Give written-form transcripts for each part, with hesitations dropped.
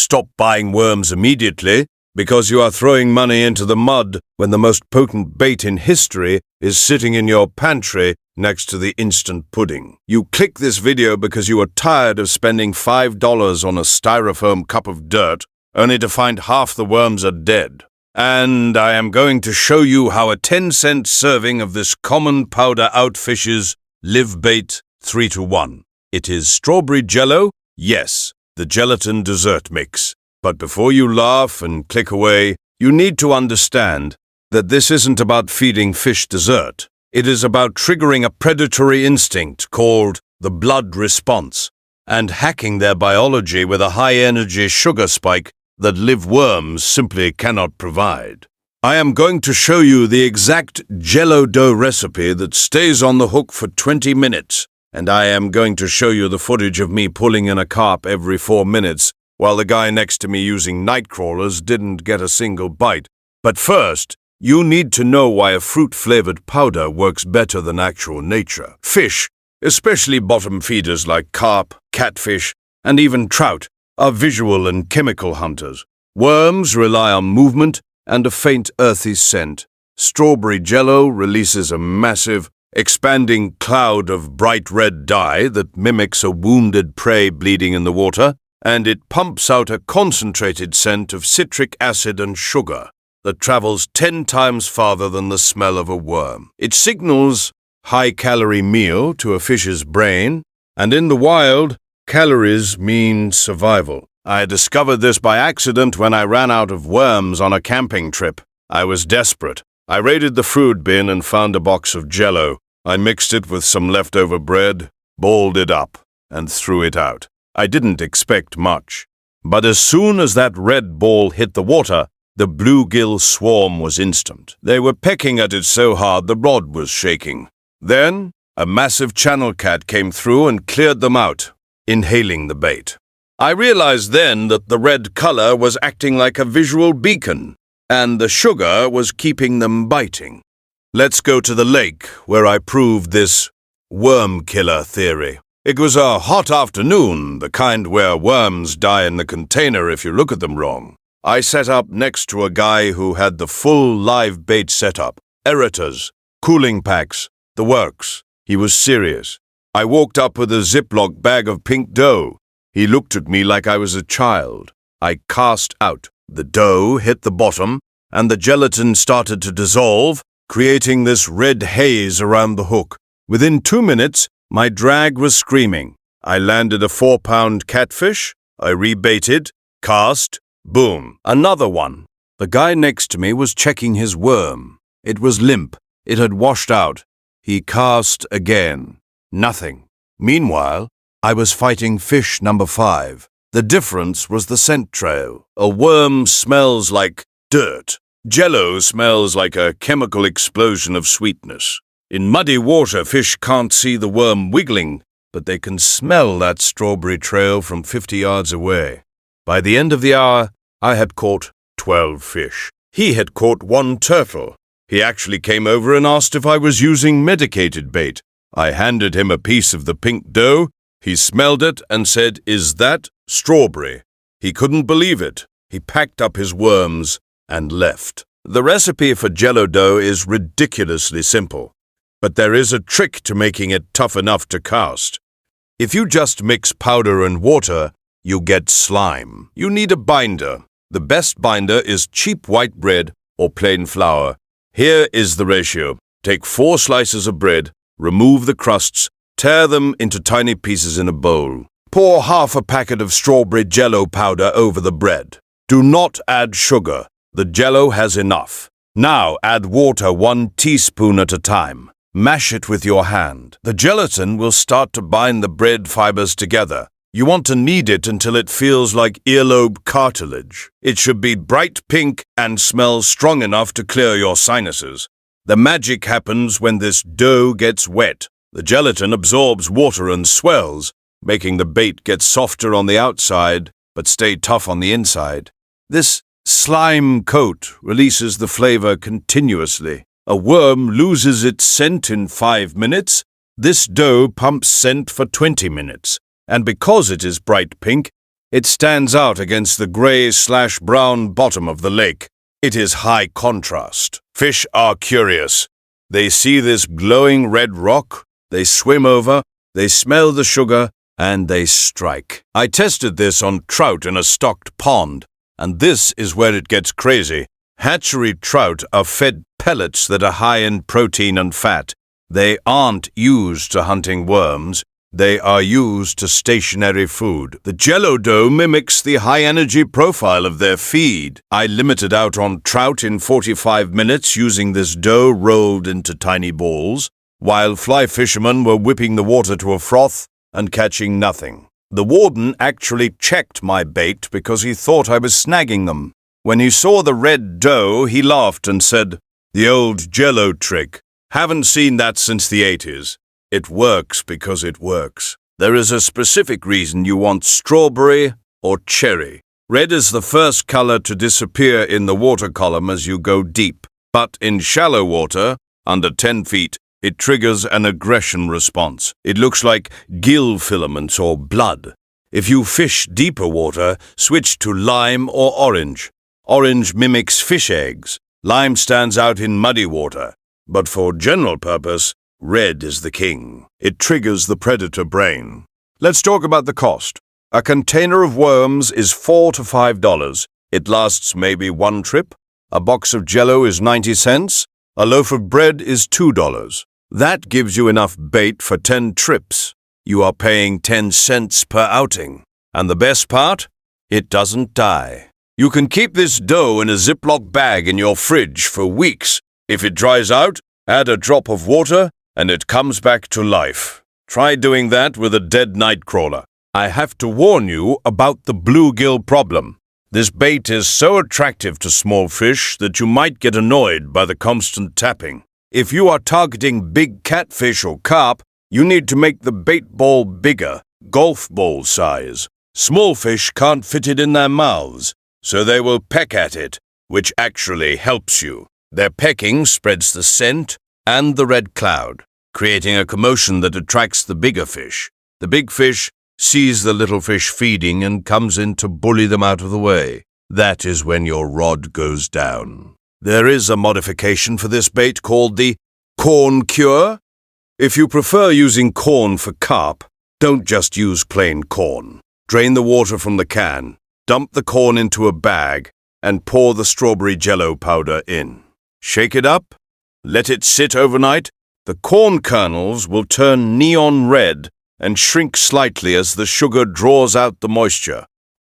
Stop buying worms immediately, because you are throwing money into the mud when the most potent bait in history is sitting in your pantry next to the instant pudding. You click this video because you are tired of spending $5 on a styrofoam cup of dirt only to find half the worms are dead. And I am going to show you how a 10-cent serving of this common powder outfishes live bait 3-to-1. It is strawberry jello, yes, the gelatin dessert mix. But before you laugh and click away, you need to understand that this isn't about feeding fish dessert. It is about triggering a predatory instinct called the blood response and hacking their biology with a high-energy sugar spike that live worms simply cannot provide. I am going to show you the exact jello dough recipe that stays on the hook for 20 minutes, and I am going to show you the footage of me pulling in a carp every 4 minutes while the guy next to me using night crawlers didn't get a single bite. But first, you need to know why a fruit-flavored powder works better than actual nature. Fish, especially bottom feeders like carp, catfish, and even trout, are visual and chemical hunters. Worms rely on movement and a faint earthy scent. Strawberry jello releases a massive, expanding cloud of bright red dye that mimics a wounded prey bleeding in the water, and it pumps out a concentrated scent of citric acid and sugar that travels 10 times farther than the smell of a worm. It signals high-calorie meal to a fish's brain, and in the wild, calories mean survival. I discovered this by accident when I ran out of worms on a camping trip. I was desperate. I raided the food bin and found a box of jello. I mixed it with some leftover bread, balled it up, and threw it out. I didn't expect much. But as soon as that red ball hit the water, the bluegill swarm was instant. They were pecking at it so hard the rod was shaking. Then, a massive channel cat came through and cleared them out, inhaling the bait. I realized then that the red color was acting like a visual beacon, and the sugar was keeping them biting. Let's go to the lake, where I proved this worm killer theory. It was a hot afternoon, the kind where worms die in the container if you look at them wrong. I sat up next to a guy who had the full live bait setup, aerators, cooling packs, the works. He was serious. I walked up with a Ziploc bag of pink dough. He looked at me like I was a child. I cast out. The dough hit the bottom, and the gelatin started to dissolve, creating this red haze around the hook. Within 2 minutes, my drag was screaming. I landed a 4-pound catfish. I rebaited, cast, boom, another one. The guy next to me was checking his worm. It was limp. It had washed out. He cast again. Nothing. Meanwhile, I was fighting fish number 5. The difference was the scent trail. A worm smells like dirt. Jello smells like a chemical explosion of sweetness. In muddy water, fish can't see the worm wiggling, but they can smell that strawberry trail from 50 yards away. By the end of the hour, I had caught 12 fish. He had caught 1 turtle. He actually came over and asked if I was using medicated bait. I handed him a piece of the pink dough. He smelled it and said, "Is that strawberry?" He couldn't believe it. He packed up his worms and left. The recipe for jello dough is ridiculously simple, but there is a trick to making it tough enough to cast. If you just mix powder and water, you get slime. You need a binder. The best binder is cheap white bread or plain flour. Here is the ratio. Take 4 slices of bread, remove the crusts, tear them into tiny pieces in a bowl. Pour half a packet of strawberry jello powder over the bread. Do not add sugar. The jello has enough. Now add water 1 teaspoon at a time. Mash it with your hand. The gelatin will start to bind the bread fibers together. You want to knead it until it feels like earlobe cartilage. It should be bright pink and smell strong enough to clear your sinuses. The magic happens when this dough gets wet. The gelatin absorbs water and swells, making the bait get softer on the outside but stay tough on the inside. This slime coat releases the flavor continuously. A worm loses its scent in 5 minutes. This dough pumps scent for 20 minutes. And because it is bright pink, It stands out against the grey/brown bottom of the lake. It is high contrast. Fish are curious. They see this glowing red rock, they swim over, they smell the sugar, and they strike. I tested this on trout in a stocked pond, and this is where it gets crazy. Hatchery trout are fed pellets that are high in protein and fat. They aren't used to hunting worms. They are used to stationary food. The jello dough mimics the high-energy profile of their feed. I limited out on trout in 45 minutes using this dough rolled into tiny balls, while fly fishermen were whipping the water to a froth and catching nothing. The warden actually checked my bait because he thought I was snagging them. When he saw the red dough, he laughed and said, "The old jello trick. Haven't seen that since the 80s. It works because it works. There is a specific reason you want strawberry or cherry. Red is the first color to disappear in the water column as you go deep, but in shallow water, under 10 feet, it triggers an aggression response. It looks like gill filaments or blood. If you fish deeper water, switch to lime or orange. Orange mimics fish eggs. Lime stands out in muddy water, but for general purpose, red is the king. It triggers the predator brain. Let's talk about the cost. A container of worms is $4 to $5. It lasts maybe one trip. A box of jello is 90 cents. A loaf of bread is $2. That gives you enough bait for 10 trips. You are paying 10 cents per outing. And the best part? It doesn't die. You can keep this dough in a Ziploc bag in your fridge for weeks. If it dries out, add a drop of water, and it comes back to life. Try doing that with a dead nightcrawler. I have to warn you about the bluegill problem. This bait is so attractive to small fish that you might get annoyed by the constant tapping. If you are targeting big catfish or carp, you need to make the bait ball bigger, golf ball size. Small fish can't fit it in their mouths, so they will peck at it, which actually helps you. Their pecking spreads the scent and the red cloud, creating a commotion that attracts the bigger fish. The big fish sees the little fish feeding and comes in to bully them out of the way. That is when your rod goes down. There is a modification for this bait called the corn cure. If you prefer using corn for carp, don't just use plain corn. Drain the water from the can, dump the corn into a bag, and pour the strawberry jello powder in. Shake it up. Let it sit overnight. The corn kernels will turn neon red and shrink slightly as the sugar draws out the moisture.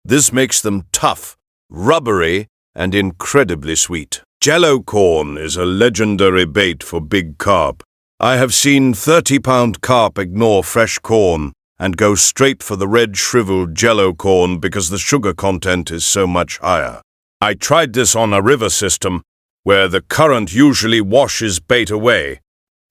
This makes them tough, rubbery, and incredibly sweet. Jello corn is a legendary bait for big carp. I have seen 30-pound carp ignore fresh corn and go straight for the red shriveled jello corn because the sugar content is so much higher. I tried this on a river system where the current usually washes bait away.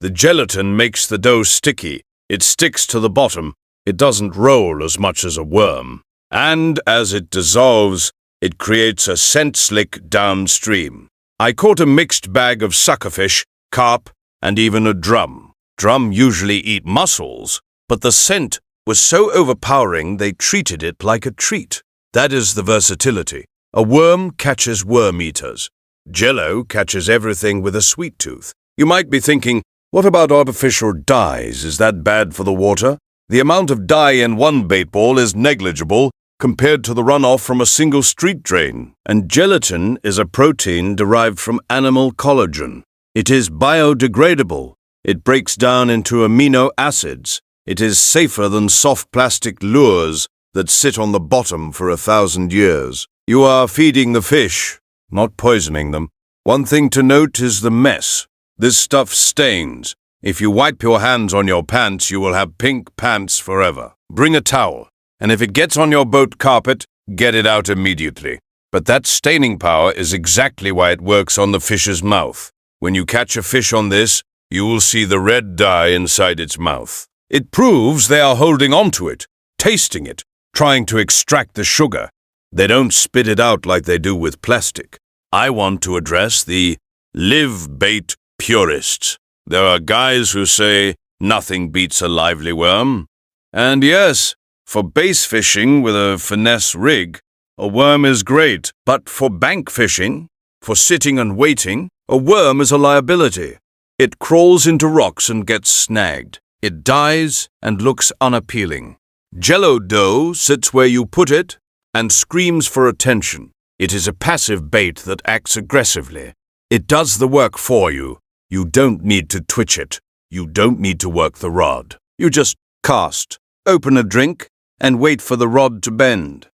The gelatin makes the dough sticky. It sticks to the bottom. It doesn't roll as much as a worm. And as it dissolves, it creates a scent slick downstream. I caught a mixed bag of suckerfish, carp, and even a drum. Drum usually eat mussels, but the scent was so overpowering they treated it like a treat. That is the versatility. A worm catches worm eaters. Jello catches everything with a sweet tooth. You might be thinking, what about artificial dyes? Is that bad for the water? The amount of dye in one bait ball is negligible compared to the runoff from a single street drain. And gelatin is a protein derived from animal collagen. It is biodegradable. It breaks down into amino acids. It is safer than soft plastic lures that sit on the bottom for 1,000 years. You are feeding the fish, not poisoning them. One thing to note is the mess. This stuff stains. If you wipe your hands on your pants, you will have pink pants forever. Bring a towel, and if it gets on your boat carpet, get it out immediately. But that staining power is exactly why it works on the fish's mouth. When you catch a fish on this, you will see the red dye inside its mouth. It proves they are holding on to it, tasting it, trying to extract the sugar. They don't spit it out like they do with plastic. I want to address the live bait purists. There are guys who say nothing beats a lively worm. And yes, For base fishing with a finesse rig, a worm is great, but for bank fishing, for sitting and waiting, a worm is a liability. It crawls into rocks and gets snagged. It dies and looks unappealing. Jello dough sits where you put it and screams for attention. It is a passive bait that acts aggressively. It does the work for you. You don't need to twitch it. You don't need to work the rod. You just cast, open a drink, and wait for the rod to bend.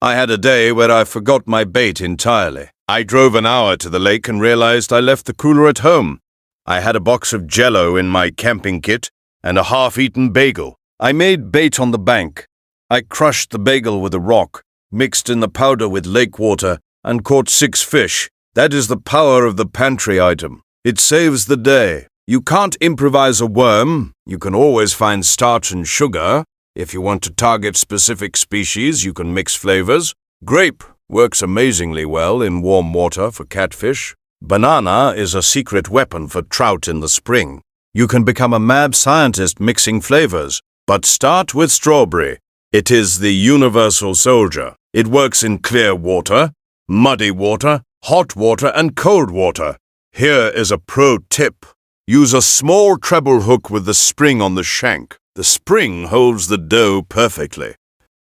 I had a day where I forgot my bait entirely. I drove an hour to the lake and realized I left the cooler at home. I had a box of Jello in my camping kit and a half-eaten bagel. I made bait on the bank. I crushed the bagel with a rock, mixed in the powder with lake water, and caught 6 fish. That is the power of the pantry item. It saves the day. You can't improvise a worm. You can always find starch and sugar. If you want to target specific species, you can mix flavors. Grape works amazingly well in warm water for catfish. Banana is a secret weapon for trout in the spring. You can become a mad scientist mixing flavors, but start with strawberry. It is the universal soldier. It works in clear water, muddy water, hot water, and cold water. Here is a pro tip. Use a small treble hook with the spring on the shank. The spring holds the dough perfectly.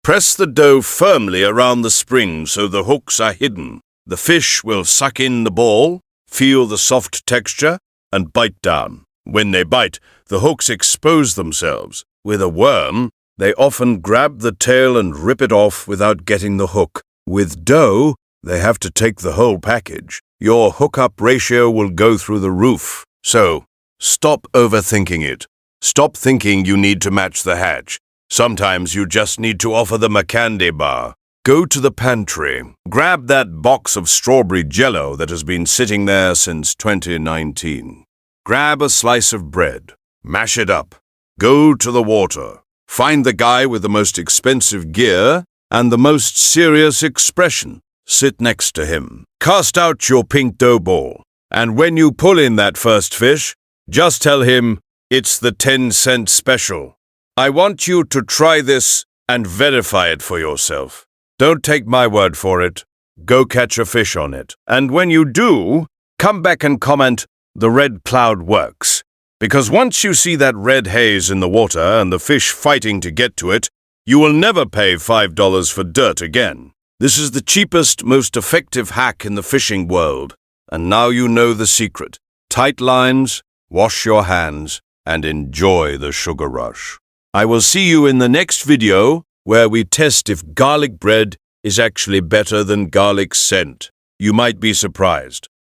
Press the dough firmly around the spring so the hooks are hidden. The fish will suck in the ball, feel the soft texture, and bite down. When they bite, the hooks expose themselves. With a worm, they often grab the tail and rip it off without getting the hook. With dough, they have to take the whole package. Your hookup ratio will go through the roof. So, stop overthinking it. Stop thinking you need to match the hatch. Sometimes you just need to offer them a candy bar. Go to the pantry. Grab that box of strawberry Jello that has been sitting there since 2019. Grab a slice of bread. Mash it up. Go to the water. Find the guy with the most expensive gear and the most serious expression. Sit next to him. Cast out your pink dough ball. And when you pull in that first fish, just tell him it's the 10-cent special. I want you to try this and verify it for yourself. Don't take my word for it. Go catch a fish on it. And when you do, come back and comment, "The red cloud works." Because once you see that red haze in the water and the fish fighting to get to it, you will never pay $5 for dirt again. This is the cheapest, most effective hack in the fishing world. And now you know the secret. Tight lines, wash your hands, and enjoy the sugar rush. I will see you in the next video where we test if garlic bread is actually better than garlic scent. You might be surprised.